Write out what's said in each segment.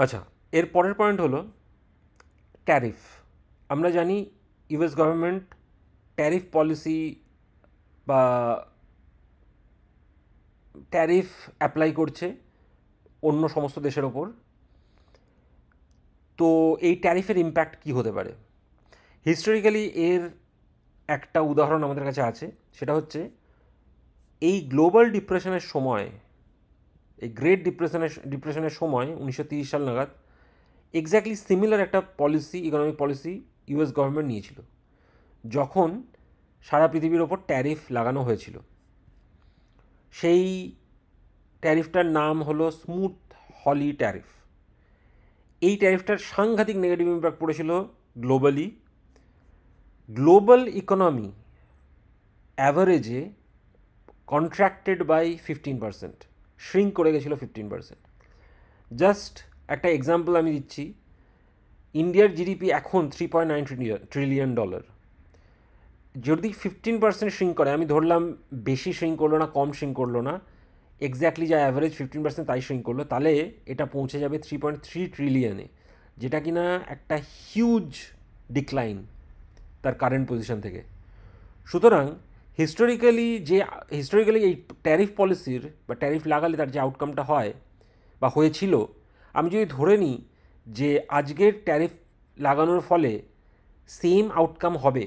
আচ্ছা, এর পরের পয়েন্ট হলো ট্যারিফ। আমরা জানি ইউএস গভর্নমেন্ট ট্যারিফ পলিসি বা ট্যারিফ অ্যাপ্লাই করছে অন্য সমস্ত দেশের ওপর। তো এই ট্যারিফের ইম্প্যাক্ট কী হতে পারে? হিস্টোরিক্যালি এর একটা উদাহরণ আমাদের কাছে আছে, সেটা হচ্ছে এই গ্লোবাল ডিপ্রেশনের সময়, এই গ্রেট ডিপ্রেশনের সময় 1930 সাল নাগাদ এক্স্যাক্টলি সিমিলার একটা policy, economic policy US government নিয়েছিল, যখন সারা পৃথিবীর ওপর ট্যারিফ লাগানো হয়েছিল। সেই ট্যারিফটার নাম হলো স্মুথ হলি ট্যারিফ। এই ট্যারিফটার সাংঘাতিক নেগেটিভ ইম্প্যাক্ট পড়েছিল গ্লোবালি। গ্লোবাল ইকোনমি অ্যাভারেজে কন্ট্রাক্টেড বাই 15%, শ্রিঙ্ক করে গেছিলো 15%। জাস্ট একটা এক্সাম্পল আমি দিচ্ছি, ইন্ডিয়ার জিডিপি এখন $3.9 ট্রিলিয়ন। যদি 15% শ্রিঙ্ক করে, আমি ধরলাম বেশি শ্রিঙ্ক করলো না, কম শ্রিঙ্ক করলো না, এক্স্যাক্টলি যা অ্যাভারেজ 15% তাই শ্রিঙ্ক করলো, তাহলে এটা পৌঁছে যাবে 3.3 ট্রিলিয়নে, যেটা কিনা একটা হিউজ ডিক্লাইন তার কারেন্ট পজিশন থেকে। সুতরাং হিস্টোরিক্যালি এই ট্যারিফ পলিসির বা ট্যারিফ লাগালে তার যে আউটকামটা হয় বা হয়েছিল, আমি যদি ধরে নিই যে আজকের ট্যারিফ লাগানোর ফলে সেম আউটকাম হবে,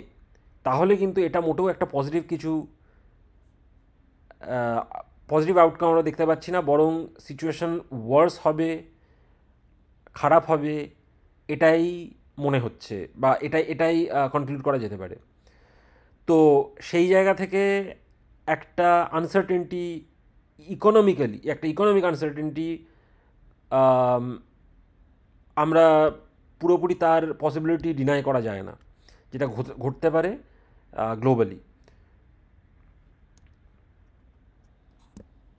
তাহলে কিন্তু এটা মোটেও একটা পজিটিভ আউটকাম আমরা দেখতে পাচ্ছি না, বরং সিচুয়েশন ওয়ার্স হবে, খারাপ হবে, এটাই মনে হচ্ছে, বা এটাই কনক্লুড করা যেতে পারে। তো সেই জায়গা থেকে একটা আনসার্টেনটি, একটা ইকোনমিক আনসার্টেনটি, আমরা পুরোপুরি তার পসিবিলিটি ডিনাই করা যায় না, যেটা ঘটতে পারে গ্লোবালি।